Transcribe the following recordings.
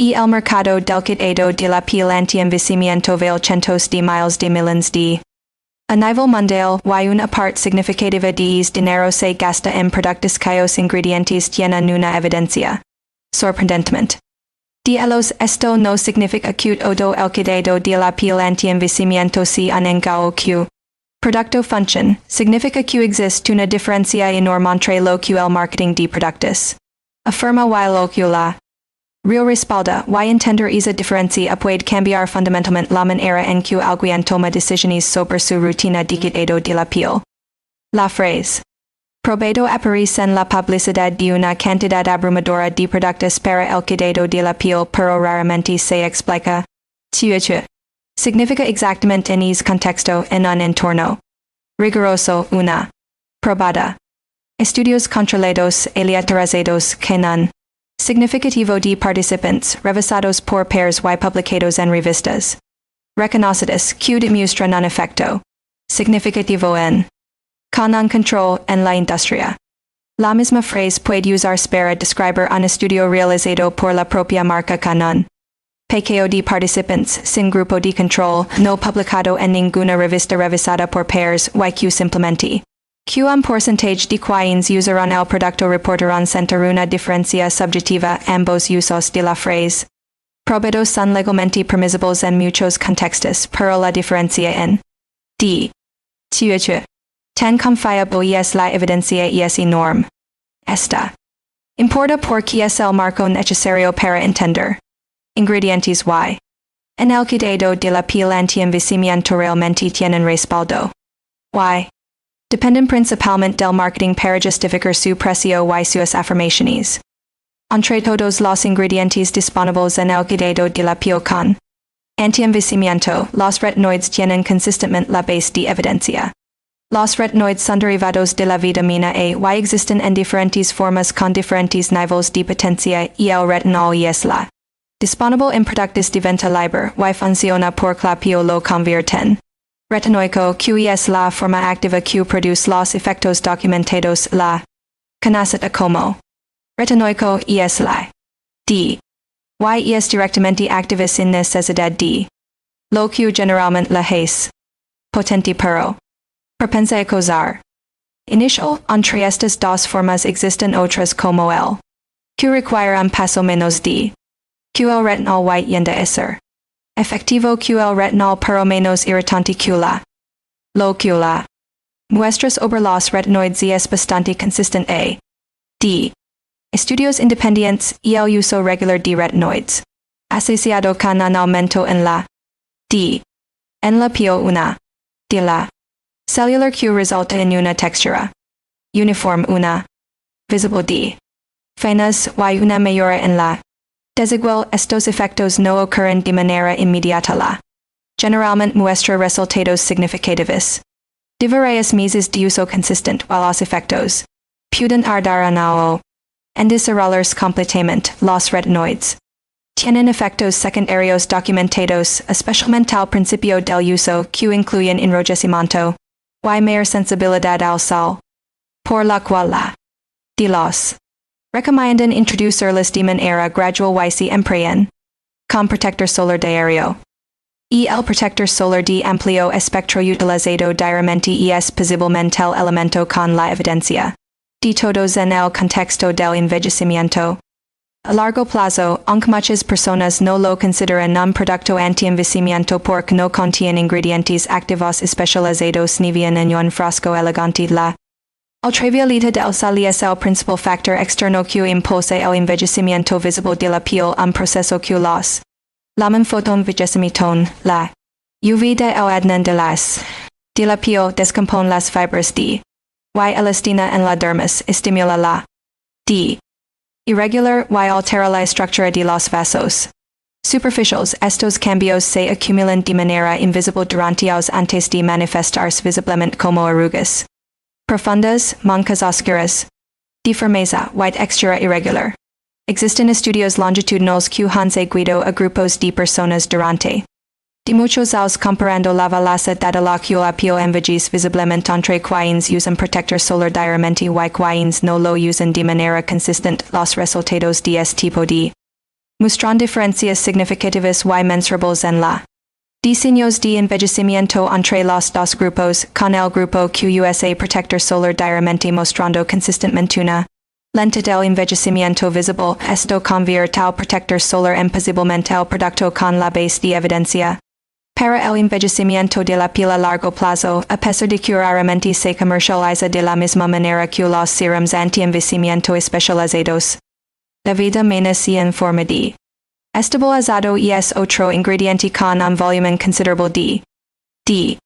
Y el mercado del cuidado de la piel anti-envejecimiento vale cientos de miles de millones de. A nivel mundial, y una parte significativa de dinero se gasta en productos cuyos ingredientes tienen una evidencia. Sorprendentemente. Esto no significa que todo el cuidado de la piel anti-envejecimiento sea un engaño que. Producto funcione, significa que existe una diferencia enorme entre lo que el marketing de productos afirma y lo que la real respalda y entender esa diferencia puede cambiar fundamentalmente la manera en que alguien toma decisiones sobre su rutina de cuidado de la piel. La frase probado aparece en la publicidad de una cantidad abrumadora de productos para el cuidado de la piel, pero raramente se explica. Significa exactamente en ese contexto en un entorno riguroso una probada. Estudios controlados aleatorizados que non significativo de participantes revisados por pares y publicados en revistas reconocidas que demuestran un efecto significativo en con un control en la industria. La misma frase puede usarse para describir un estudio realizado por la propia marca con un pequeño de participantes sin grupo de control, no publicado en ninguna revista revisada por pares y que simplemente que un porcentaje de quienes usaron el producto reportaron sentir una diferencia subjetiva ambos usos de la frase. Probados son legalmente permisibles en muchos contextos, pero la diferencia en d. Tan confiable y es la evidencia y es enorme. Esta importa porque es el marco necesario para entender. Ingredientes y. En el cuidado de la piel anti-envejecimiento realmente tienen respaldo. Y. Dependen principalmente del marketing para justificar su precio y sus afirmaciones. Entre todos los ingredientes disponibles en el cuidado de la piel con anti-envejecimiento, los retinoides tienen consistentemente la base de evidencia. Los retinoides son derivados de la vitamina A y existen en diferentes formas con diferentes niveles de potencia y el retinol y es la disponible en productos de venta libre y funciona por la piel lo convierten. Retinoico que es la forma activa que produce los efectos documentados la conocida como retinoico y es la d. Y es directamente activa sin necesidad de lo que generalmente la es potente pero propensa a causar. Initial, entre estas dos formas existen otras como el que requiere un paso menos de que el retinol y tiende a ser efectivo que el retinol pero menos irritante que la. Lo que la muestras sobre los retinoides es bastante consistente a d. Estudios independientes y el uso regular de retinoides, asociado con un aumento en la d. En la piel una de la cellular que resulta en una textura uniforme una visible de finas y una mejora en la desigual. Estos efectos no ocurren de manera inmediata la. Generalmente muestra resultados significativos de varios meses de uso consistente y los efectos pueden tardar un año en desarrollarse completamente. Los retinoides tienen efectos secundarios documentados, especialmente al principio del uso, que incluyen enrojecimiento y mayor sensibilidad al sol, por la cual la de los recomiendan introducirlas de manera gradual y se emplean con protector solar diario. Y el protector solar de amplio espectro utilizado diariamente es posiblemente el elemento con la evidencia de todos en el contexto del envejecimiento. A largo plazo, aunque muchas personas no lo consideran un producto anti-envejecimiento porque no contiene ingredientes activos especializados ni bien en un frasco elegante, la ultravioleta del sol es el principal factor externo que impulsa el envejecimiento visible de la piel, un proceso que los llaman fotoenvejecimiento. La UV de el adnan de la piel descompone las fibras de y elastina en la dermis, estimula la d. Irregular y altera la estructura de los vasos superficiales. Estos cambios se acumulan de manera invisible durante años antes de manifestarse visiblemente como arrugas profundas, manchas oscuras, de firmeza y textura irregular. Existen estudios longitudinales que han seguido a grupos de personas durante de muchos años comparando la velocidad a la que la piel envejece visiblemente entre quienes usan protector solar diariamente y quienes no lo usan de manera consistente. Los resultados de este tipo de Mostran diferencias significativas y mensurables en la. Diseños de envejecimiento entre los dos grupos, con el grupo que usa protector solar diariamente mostrando consistentemente una lenta del envejecimiento visible, esto convierte al protector solar en posiblemente el producto con la base de evidencia. Para el envejecimiento de la piel a largo plazo, a pesar de que raramente se comercializa de la misma manera que los serums anti-envejecimiento especializados. La vida menos y en forma de estabilizado y es otro ingrediente con un volumen considerable de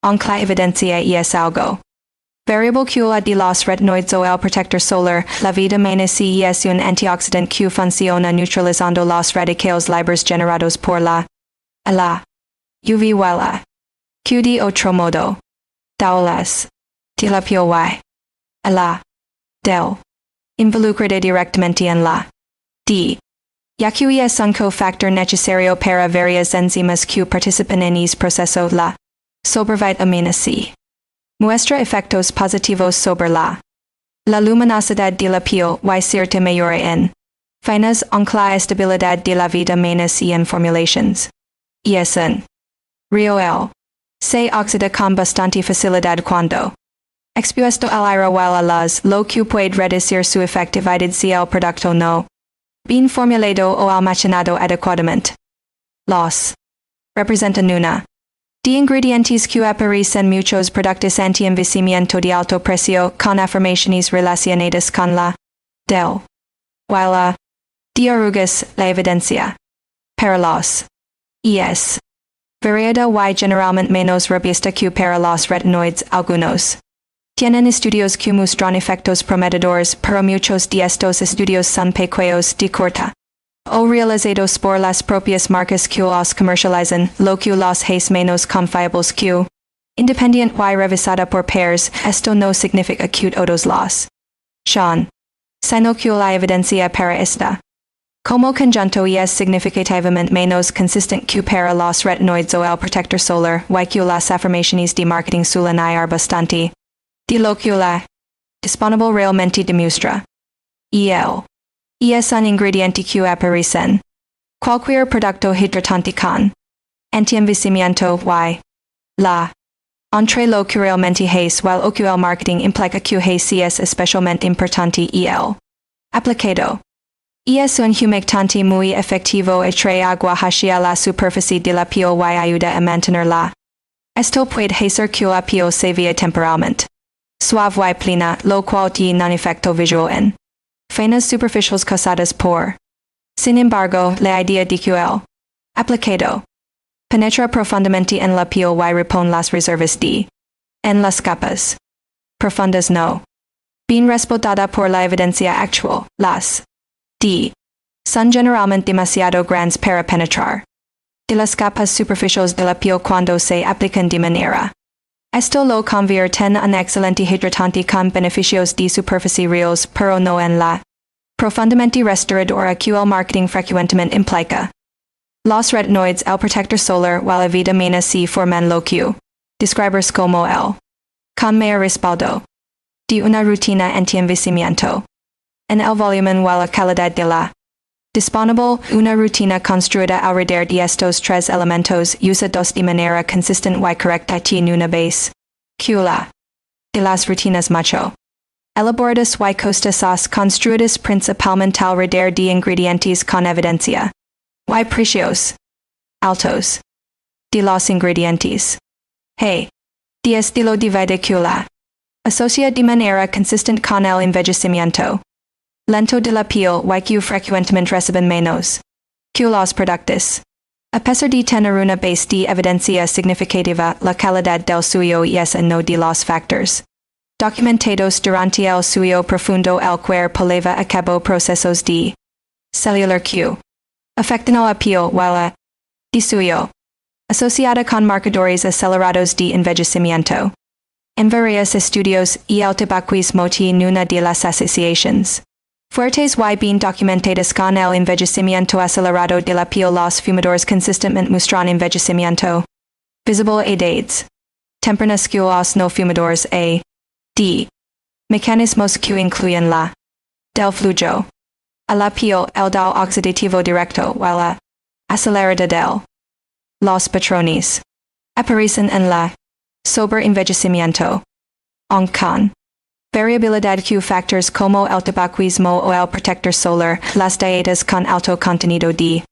aunque la evidencia y es algo variable que la de los retinoides o el protector solar, la vida menos y es un antioxidante que funciona neutralizando los radicales libres generados por la UV la que de otro modo daulas de la piel y la del involucrada directamente en la ya que es un cofactor necesario para varias enzimas que participan en ese proceso. La sobrevitamina C muestra efectos positivos sobre la luminosidad de la piel y cierta mejora en finas aunque la estabilidad de la vitamina C en formulaciones y es un real se oxida con bastante facilidad cuando expuesto al aire o a la luz, lo que puede reducir su efectividad si el producto no bien formulado o almacenado adecuadamente. Los representan una de ingredientes que aparecen muchos productos anti-envejecimiento de alto precio con afirmaciones relacionadas con la del y la de arrugas, la evidencia para los es variada y generalmente menos robusta que para los retinoides. Algunos tienen estudios que muestran efectos prometedores, pero muchos de estos estudios son pequeños de corta o realizados por las propias marcas que los comercializan, lo que los hace menos confiables que independiente y revisada por pares. Esto no significa que todos los sino que la evidencia para esta como conjunto es significativamente menos consistente que para los retinoides o el protector solar, y que las afirmaciones de marketing suelen ir bastante de lo que la disponible realmente demuestra. Y es un ingrediente que aparece en cualquier producto hidratante con anti-envejecimiento y la entre lo que realmente es while o que el marketing implica que es especialmente importante y el aplicado. Y es un humectante muy efectivo y trae agua hacia la superficie de la piel y ayuda a mantenerla. Esto puede hacer que la piel se vea temporalmente suave y plena, lo cual tiene un efecto visual en finas superficiales causadas por. Sin embargo, la idea de que el aplicado penetra profundamente en la piel y repone las reservas en las capas profundas no bien respaldada por la evidencia actual. Las son generalmente demasiado grandes para penetrar de las capas superficiales de la piel cuando se aplican de manera. Esto lo convierte en un excelente hidratante con beneficios de superficie reales, pero no en la profundamente restauradora que el marketing frecuentemente implica. Los retinoides, el protector solar, y la vitamina C forman lo que describes como el con mayor respaldo de una rutina anti-envejecimiento. En el volumen y la calidad de la disponible, una rutina construida alrededor de estos tres elementos usados de manera consistente y correcta tiene una base que la de las rutinas mucho elaboradas y costosas construidas principalmente alrededor de ingredientes con evidencia y precios altos de los ingredientes. De estilo de vida que la asocia de manera consistente con el envejecimiento lento de la piel y que frecuentemente reciben menos que los productos. A pesar de tener una base de evidencia significativa, la calidad del suyo es uno de los factores documentados durante el suyo profundo el cuerpo lleva a cabo procesos de cellular que afectan a la piel y la de suyo asociada con marcadores acelerados de envejecimiento. En varios estudios, el tabaquismo tiene una de las asociaciones fuertes y bien documentadas con el envejecimiento acelerado de la piel. Los fumadores consistentemente muestran envejecimiento visible a edades tempranas que los no fumadores de mecanismos que incluyen la del flujo a la piel el dao oxidativo directo, while a acelerada del los patrones aparecen en la sobre envejecimiento. Con variabilidad Q factors como el tabaquismo o el protector solar, las dietas con alto contenido de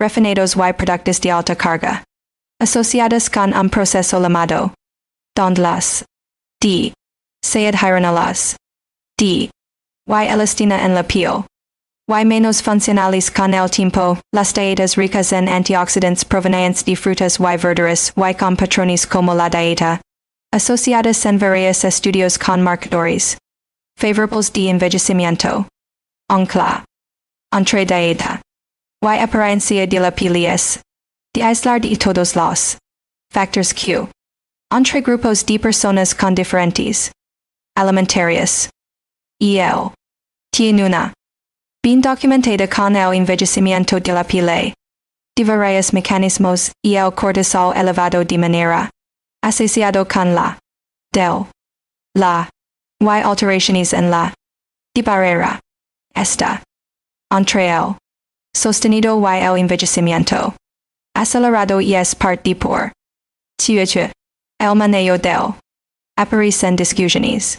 refinados y productos de alta carga, asociadas con un proceso llamado donde las d se adhieren a las d y elastina en la piel, y menos funcionales con el tiempo, las dietas ricas en antioxidantes provenientes de frutas y verduras y con patrones como la dieta, asociadas en varios estudios con marcadores favorables de envejecimiento. Ancla entre dieta y apariencia de la piel es de aislar de todos los factors Q entre grupos de personas con diferentes alimentarios. El tiene una bien documentada con el envejecimiento de la piel de varios mecanismos y el cortisol elevado de manera asociado con la del la y alteraciones en la de barrera esta entre el sostenido y el envejecimiento acelerado y es parte por tuiche el manejo del aparecen discusiones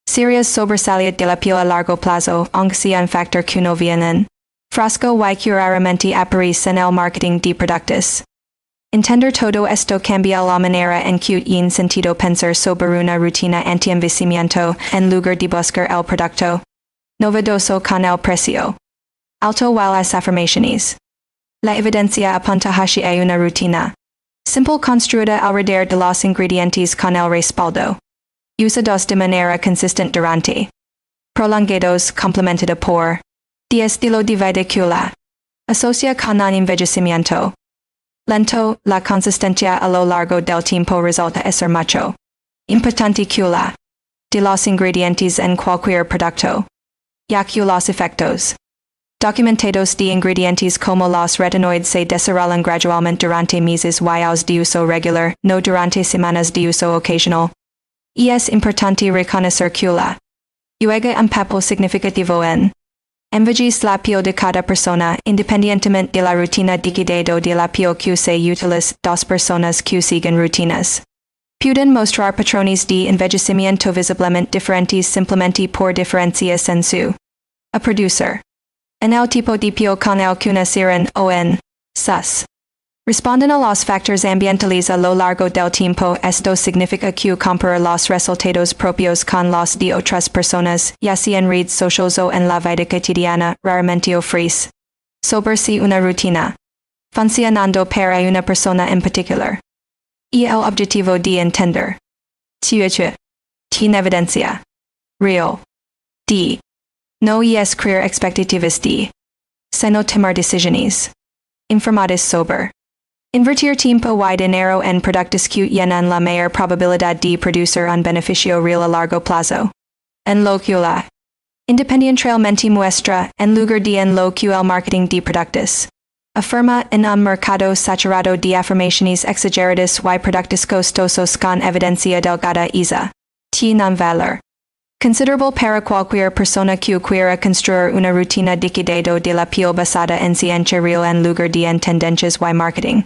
serias sobresalida de la piel a largo plazo, aunque sea un factor que no vienen frasco y que raramente aparece en el marketing de productos. Entender todo esto cambia la manera en que en sentido pensar sobre una rutina anti-envejecimiento en lugar de buscar el producto novedoso con el precio alto y las afirmaciones. La evidencia apunta hacia una rutina simple construida alrededor de los ingredientes con el respaldo usados de manera consistente durante prolongados complementada por de estilo de vida que la asocia con un envejecimiento lento. La consistencia a lo largo del tiempo resulta ser mucho importante que la de los ingredientes en cualquier producto, ya que los efectos documentados de ingredientes como los retinoides se desarrollan gradualmente durante meses y años de uso regular, no durante semanas de uso ocasional. Y es importante reconocer que la juega un papel significativo en envejecer la piel de cada persona, independientemente de la rutina de cuidado de la piel que se utiliza. Dos personas que siguen rutinas pueden mostrar patrones de envejecimiento visiblemente diferentes simplemente por diferencias en su a producer en el tipo de piel con el que nacieron o en sus responden a los factores ambientales a lo largo del tiempo. Esto significa que comparar los resultados propios con los de otras personas, ya sea en redes sociales o en la vida cotidiana, raramente ofrece sobre si una rutina funcionando para una persona en particular. Y el objetivo de entender tuiche tiene evidencia real de no es crear expectativas de sino tomar decisiones informadas sobre invertir tiempo y dinero en productos que tienen la mayor probabilidad de producir un beneficio real a largo plazo. En lo que la independencia realmente muestra, en lugar de en lo que el marketing de productos afirma en un mercado saturado de afirmaciones exageradas y productos costosos con evidencia delgada isa tiene un valor considerable para cualquier persona que quiera construir una rutina de cuidado de la piel basada en ciencia real en lugar de en tendencias y marketing.